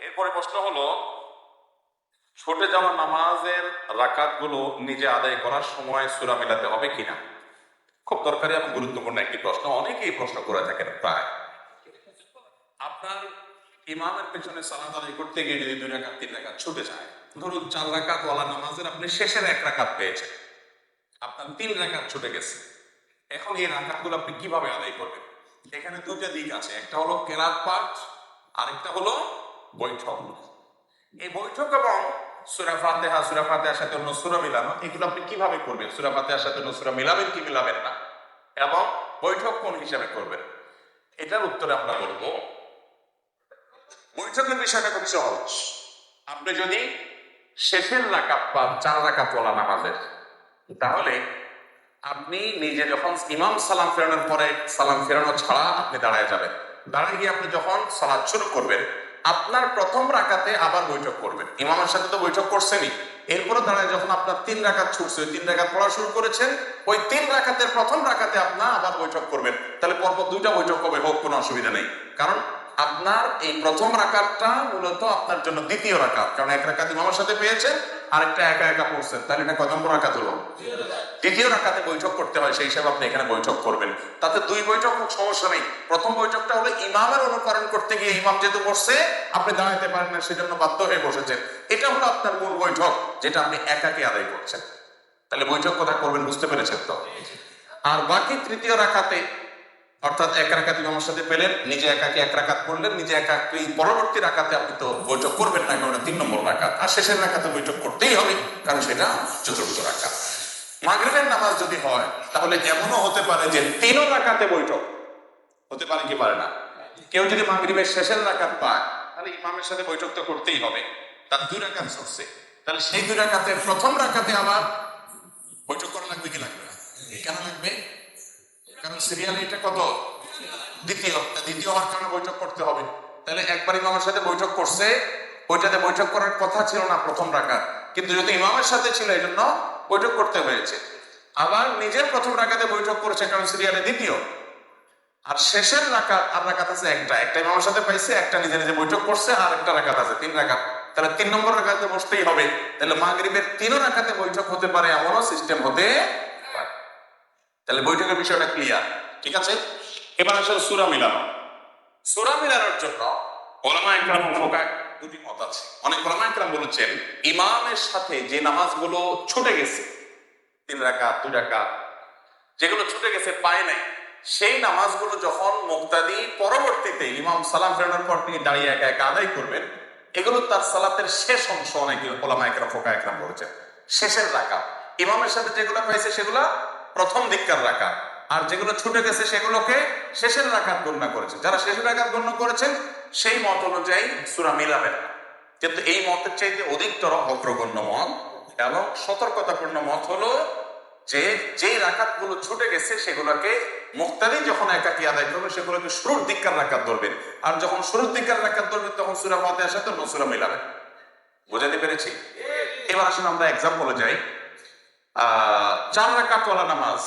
এরপরে প্রশ্ন হলো, ছুটে যাওয়া নামাজের রাকাতগুলো নিজে আদায় করার সময় সূরা মেলাতে হবে কিনা? খুব দরকারি এবং গুরুত্বপূর্ণ একটি প্রশ্ন, অনেকেই প্রশ্ন করে থাকেন। প্রায় আপনার ইমামের পেছনে সালাত আদায় করতে গিয়ে যদি 2 রাকাত 3 রাকাত ছুটে যায়, ধরুন 4 রাকাত ওয়ালা নামাজের আপনি শেষের 1 রাকাত পেয়েছেন, আপনার 3 রাকাত ছুটে গেছে। এখন এই রাকাতগুলো আপনি কিভাবে আদায় করবেন? এখানে দুইটা দিক আছে, একটা হলো কেরাত পাঠ, আরেকটা হলো বৈঠক। এই বৈঠক এবং সূরা ফাতিহার সাথে অন্য সূরা মিলানো, এগুলো আপনি কিভাবে করবেন? সূরা ফাতিহার সাথে অন্য সূরা মিলাবেন কি মিলাবেন না, এবং বৈঠক কোন হিসাবে করবেন, এটার উত্তরে আমরা বলবো বৈঠকের বিষয়টা খুব সহজ। আপনি যদি শেষের রাকাত পান 4 রাকাত ওয়ালা নামাজের, তাহলে আপনি নিজে যখন ইমাম সালাম ফেরানোর পরে সালাম ফেরানো ছাড়া আপনি দাঁড়ায় যাবেন, দাঁড়ায় গিয়ে আপনি যখন সালাত শুরু করবেন আপনার প্রথম রাকাতে আবার বৈঠক করবেন। ইমামের সাথে তো বৈঠক করছেনই, এরপরে দাঁড়ায় যখন আপনার 3 রাকাত ছুটছে, ওই 3 রাকাত পড়া শুরু করেছেন, ওই 3 রাকাতের প্রথম রাকাতে আপনার আবার বৈঠক করবেন। তাহলে পরপর 2টা বৈঠক হবে, হোক, কোনো অসুবিধা নেই। কারণ আপনার এই প্রথম রাকাতটা মূলত আপনার জন্য দ্বিতীয় রাকাত, কারণ 1 রাকাত ইমামের সাথে পেয়েছেন, আরেকটা একা একা পড়ছেন, তাহলে এটা কত নম্বর রাকাত হলো? দ্বিতীয় রাকাতে বৈঠক করতে হয়, সেই হিসাবে আপনি এখানে বৈঠক করবেন। তাতে 2 বৈঠক খুব সমস্যা নেই। প্রথম বৈঠকটা হলো ইমামের অনুকরণ করতে গিয়ে ইমাম যেহেতু বসছে আপনি দাঁড়াতে পারেন না, সেজন্য বাধ্য হয়ে বসেছেন, এটা হলো আপনার মূল বৈঠক, যেটা আপনি একাকে আদায় করছেন। তাহলে বৈঠক কথা করবেন, বুঝতে পেরেছেন তো? আর বাকি তৃতীয় রাকাতে, অর্থাৎ 1 রাকাত ইমামের সাথে পেলেন, নিজে একাকে 1 রাকাত পড়লেন, নিজে একাকে পরবর্তী রাকাতে আপনি তো বৈঠক করবেন না, কারণ 3 নম্বর রাকাত। আর শেষের রাকাতে বৈঠক করতেই হবে, কারণ সেটা চতুর্থ রাকাত। মাগরিবের নামাজ যদি হয় তাহলে এমনও হতে পারে যে 3 রাকাতে বৈঠক হতে পারে কি পারে না? কেউ যদি মাগরিবের শেষের রাকাত পায় তাহলে ইমামের সাথে বৈঠক তো করতেই হবে, তার 2 রাকাত ছুটছে, তাহলে সেই 2 রাকাতের প্রথম রাকাতে আবার বৈঠক করা লাগবে কি লাগবে না? কেন লাগবে? কারণ সিরিয়ালে এটা কত? দ্বিতীয় হওয়ার কারণে বৈঠক করতে হবে। তাহলে একবার ইমামের সাথে বৈঠক করছে, ওইটাতে বৈঠক করার কথা ছিল না প্রথম রাকাত, কিন্তু যেহেতু ইমামের সাথে ছিল এই জন্য বৈঠক করতে হয়েছে। আবার নিজের প্রথম রাকাতে বৈঠক করেছে, কারণ সিরিয়ালে দ্বিতীয়। আর শেষের রাকাত আর রাকাত আছে একটা ইমামের সাথে পাইছে, একটা নিজে নিজে বৈঠক করছে, আর একটা রাকাত আছে 3 রাকাত, তাহলে 3 নম্বর রাকাতে বসতেই হবে। তাহলে মাগরিবের 3 রাকাতে বৈঠক হতে পারে, এমনও সিস্টেম হতে পারে। তাহলে বৈঠকের বিষয়টা ক্লিয়ার, ঠিক আছে? এবার আসলে সূরা মিলানো। সূরা মিলানোর জন্য উলামায়ে কেরাম ফুকাহা দুটি মত আছে। অনেক উলামায়ে কেরাম বলেছেন ইমামের সাথে যে নামাজগুলো ছুটে গেছে, 3 রাকাত 2 রাকাত, যেগুলো ছুটে গেছে পায় নাই, সেই নামাজগুলো যখন মুক্তাদি পরবর্তীতে ইমাম সালাম ফেরানোর পর তিনি দাঁড়িয়ে একা একা আদায় করবেন, এগুলো তার সালাতের শেষ অংশ। অনেক উলামায়ে কেরাম ফুকাহা কেরাম বলেছেন শেষের রাকাত। ইমামের সাথে যেগুলো পাইছে সেগুলো প্রথম দিককার রাকাত, আর যেগুলো ছুটে গেছে সেগুলোকে শেষের রাকাত গণ্য করেছেন। যারা শেষের রাকাত গণ্য করেছেন সেই মত অনুযায়ী সূরা মিলাবেন না। কিন্তু এই মতের চাইতে অধিকতর অগ্রগণ্য মত এবং সতর্কতাপূর্ণ মত হলো যে যেই রাকাতগুলো ছুটে গেছে সেগুলোকে মুক্তাদি যখন একাকি আদায় করবে সেগুলোকে শুরুর দিককার রাকাত ধরবেন, আর যখন শুরুর দিককার রাকাত ধরবেন তখন সূরা ফাতিহার সাথে অন্য সূরা মিলাবেন। বুঝাতে পেরেছি? এবার আসলে আমরা এক্সাম্পলে যাই। 4 রাকাত ওয়ালা নামাজ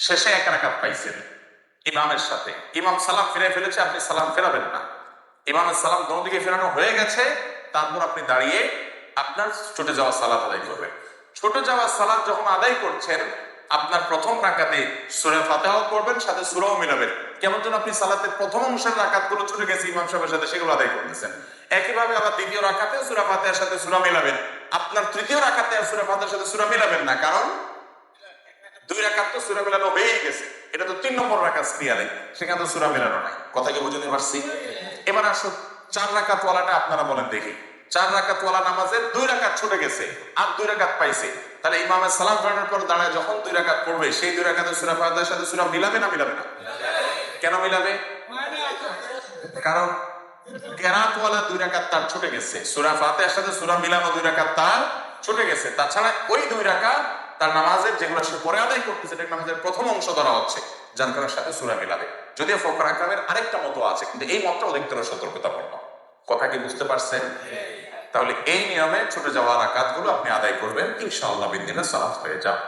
শেষে 1 রাকাত পাইছেন ইমামের সাথে, ইমাম সালাম ফিরে ফেলেছে, আপনি সালাম ফেরাবেন না, ইমামের সালাম দোনো দিকে ফেরানো হয়ে গেছে, তারপর আপনি দাঁড়িয়ে আপনার ছুটে যাওয়া সালাত আদায় করবেন। ছুটে যাওয়া সালাত যখন আদায় করছেন আপনার প্রথম রাকাতে সূরা ফাতিহাও পড়বেন, সাথে সূরাও মিলাবেন। কেমন যেন আপনি সালাতের প্রথম অংশের রাকাতগুলো ছুটে গেছে ইমাম সাহেবের সাথে, সেগুলো আদায় করতেছেন। একইভাবে আবার দ্বিতীয় রাকাতে সূরা ফাতিহার সাথে সূরা মিলাবেন। আপনার তৃতীয় রাকাতে আর সূরা ফাতিহার সাথে সূরা মিলাবেন না, কারণ 2 রাকাত তো সূরা মিলানো হয়েই গেছে, এটা তো 3 নম্বর রাকাত সিরিয়ালে, সেখানে তো সূরা মিলানো নাই। কথা কি বুঝতে পারছি? এবার আসুন 4 রাকাত ওয়ালাটা আপনারা বলেন দেখি। 4 রাকাত ওয়ালা নামাজের 2 রাকাত ছুটে গেছে আর 2 রাকাত পাইছে, তাহলে ইমামের সালাম ফেরানোর পর দাঁড়ায় যখন 2 রাকাত পড়বে সেই 2 রাকাতে সূরা ফাতিহার সাথে সূরা মিলাবে না মিলাবে না? কেন মিলাবে? কারণ কেরাত ওয়ালা 2 রাকাত তার ছুটে গেছে, সূরা ফাতিহার সাথে সূরা মিলানো 2 রাকাত তার ছুটে গেছে। তাছাড়া ওই 2 রাকাত তার নামাজের যেগুলো সে পরে আদায় করতেছে এটা নামাজের প্রথম অংশ ধরা হচ্ছে, যার কারণে সাথে সূরা মিলাবে। যদিও ফুকাহা কেরামের আরেকটা মত আছে, কিন্তু এই মতটা অধিকতর সতর্কতাপূর্ণ। কথা কি বুঝতে পারছেন? তাহলে এই নিয়মে ছুটে যাওয়া রাকাতগুলো আপনি আদায় করবেন, ইনশাআল্লাহ বিদিনে সালাত হয়ে যাবে।